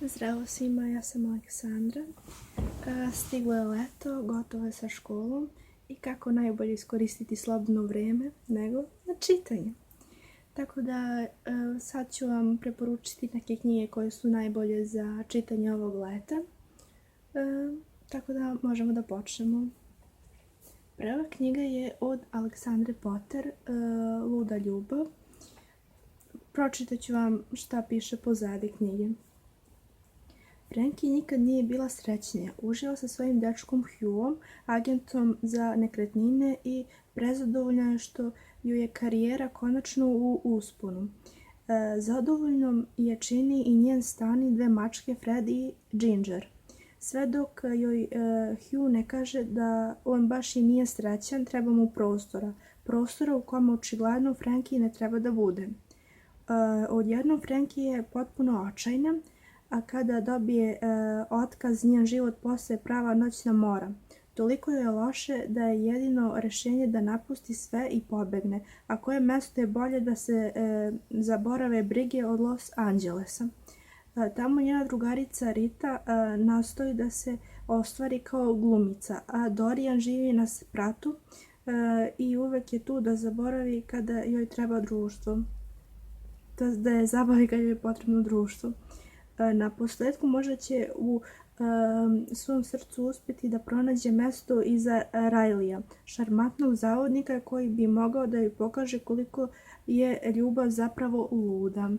Zdravo svima, ja sam Aleksandra. Stiglo je leto, gotovo je sa školom i kako najbolje iskoristiti slobodno vrijeme nego na čitanje. Tako da sad ću vam preporučiti neke knjige koje su najbolje za čitanje ovog leta. Tako da možemo da počnemo. Prva knjiga je od Aleksandre Potter, Luda ljubav. Pročitat ću vam šta piše pozadi knjige. Frankie nikad nije bila srećnija. Uživa sa svojim dečkom Hughom, agentom za nekretnine, i prezadovoljna je što joj je karijera konačno u usponu. Zadovoljnom je čini i njen stan i dve mačke Fred i Ginger. Sve dok joj Hugh ne kaže da on baš i nije srećan, treba mu prostora u kome očigledno Frankie ne treba da bude. Odjednom Frankie je potpuno očajna, a kada dobije otkaz, njen život postaje prava noćna mora. Toliko je loše da je jedino rješenje da napusti sve i pobegne, a koje mjesto je bolje da se zaborave brige od Los Angelesa. Tamo njena drugarica Rita nastoji da se ostvari kao glumica, a Dorian živi na spratu i uvek je tu da zaboravi kada joj treba društvo. Da je zabavi kada joj je potrebno društvo. Na posljedku možda će u svom srcu uspjeti da pronađe mjesto iza Rileya, šarmantnog zavodnika koji bi mogao da joj pokaže koliko je ljubav zapravo luda.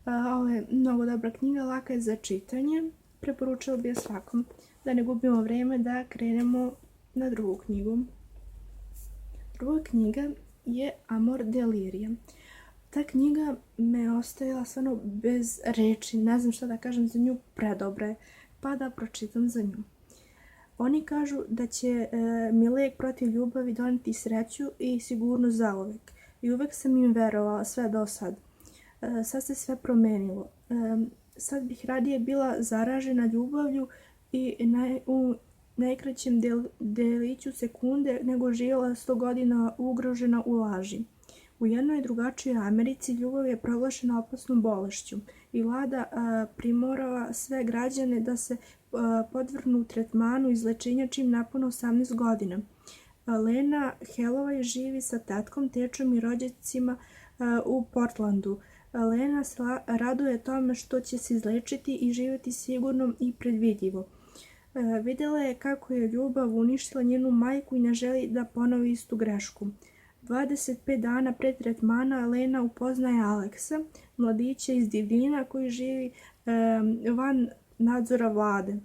Ovo je mnogo dobra knjiga, laka je za čitanje, preporučila bi je svakom. Da ne gubimo vrijeme, da krenemo na drugu knjigu. Druga knjiga je Amor Delirija. Ta knjiga me ostavila stvarno bez reči, ne znam šta da kažem za nju, predobra je, pa da pročitam za nju. Oni kažu da će mi lek protiv ljubavi doneti sreću i sigurnost zauvek. I uvek sam im verovala, sve do sad. Sad se sve promenilo. Sad bih radije bila zaražena ljubavlju i u najkraćem deliću sekunde nego živjela 100 godina ugrožena u laži. U jednoj drugačijoj Americi ljubav je proglašena opasnom bolešću i vlada primorava sve građane da se podvrgnu tretmanu izlečenja čim napune 18 godina. Lena Holloway živi sa tetkom, tečom i rođacima u Portlandu. Lena se raduje tome što će se izlečiti i živjeti sigurno i predvidljivo. Vidjela je kako je ljubav uništila njenu majku i ne želi da ponovi istu grešku. 25 dana pred tretmana Lena upoznaje Aleksa, mladića iz divljina koji živi van nadzora vlade.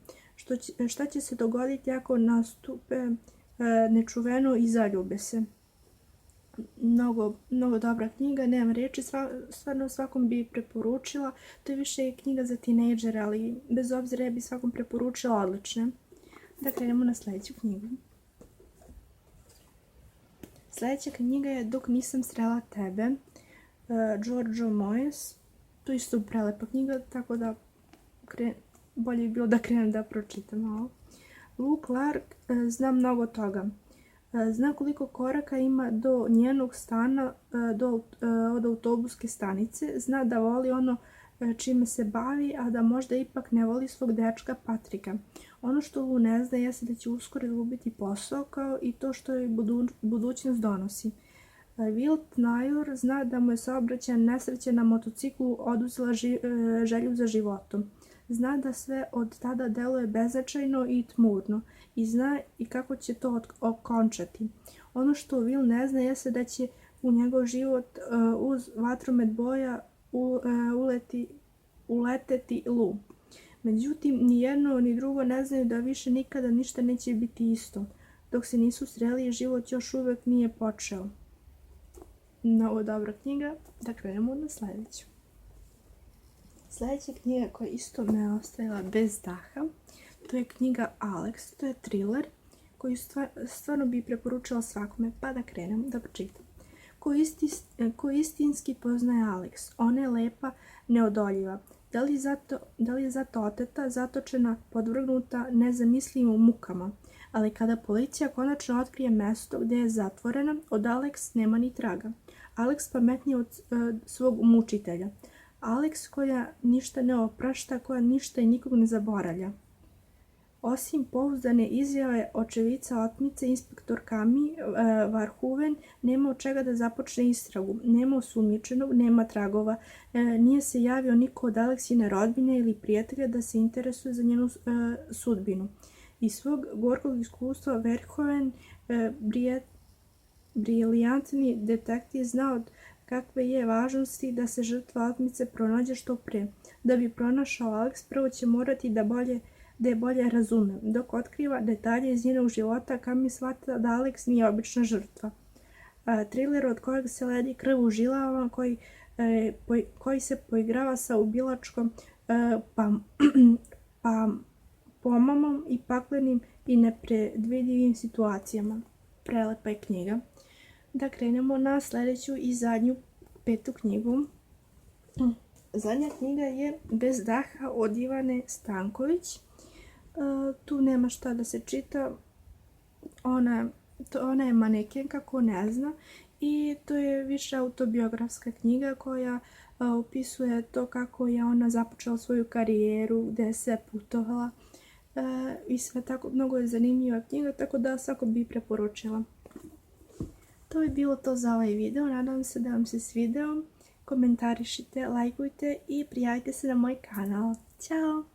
Šta će se dogoditi ako nastupe nečuveno i zaljube se? Mnogo dobra knjiga, nemam reči, stvarno svakom bi preporučila. To je više knjiga za tinejdžere, ali bez obzira ja bi svakom preporučila odlične. Da krenemo na sljedeću knjigu. Sljedeća knjiga je Dok nisam srela tebe, Giorgio Moyes. To isto prelepa knjiga, tako da bolje bi bilo da krenem da pročitam malo. Luke Clark zna mnogo toga. Zna koliko koraka ima do njenog stana, od autobuske stanice. Zna da voli ono čime se bavi, a da možda ipak ne voli svog dečka Patrika. Ono što Lu ne zna jeste da će uskoro izgubiti posao, kao i to što joj budućnost donosi. Will Naylor zna da mu je saobraćajna nesreća na motociklu oduzela želju za životom. Zna da sve od tada deluje beznačajno i tmurno i zna i kako će to okončati. Ono što Will ne zna jeste da će u njegov život uz vatromet boja uleteti Lu. Međutim, ni jedno ni drugo ne znaju da više nikada ništa neće biti isto. Dok se nisu sreli, život još uvijek nije počeo. Mnogo dobra knjiga, da krenemo na sljedeću. Sljedeća knjiga koja isto me ostavila bez daha, to je knjiga Alex, to je thriller koju stvarno bi preporučila svakome, pa da krenem da pročitam. Ko istinski poznaje Alex, ona je lepa, neodoljiva. Da li je zato oteta, zatočena, podvrgnuta nezamislivim mukama. Ali kada policija konačno otkrije mjesto gdje je zatvorena, od Alex nema ni traga. Alex pametnije od svog mučitelja. Alex koja ništa ne oprašta, koja ništa i nikog ne zaboravlja. Osim pouzdane izjave očevica otmice, inspektor Kami Verhoeven nema od čega da započne istragu. Nema osumnjičenog, nema tragova. Nije se javio niko od Aleksine rodbine ili prijatelja da se interesuje za njenu sudbinu. Iz svog gorkog iskustva Verhoeven, briljantni detektiv, zna od kakve je važnosti da se žrtva otmice pronađe što pre. Da bi pronašao Alex, prvo će morati da je bolje razume. Dok otkriva detalje iz njenog života, Kami shvata da Alex nije obična žrtva. Triler od kojeg se ledi krv u žilama, koji se poigrava sa ubilačkom pomamom i paklenim i nepredvidivim situacijama. Prelepa je knjiga. Da krenemo na sljedeću i zadnju, 5. knjigu. Zadnja knjiga je Bez daha od Ivane Stanković. Tu nema šta da se čita. Ona je manekenka, ko ne zna, i to je više autobiografska knjiga koja opisuje to kako je ona započela svoju karijeru, gde je sve putovala i sve tako. Mnogo je zanimljiva knjiga, tako da svako bi preporučila. To je bilo to za ovaj video. Nadam se da vam se svideo. Komentarišite, lajkujte i prijavite se na moj kanal. Ćao!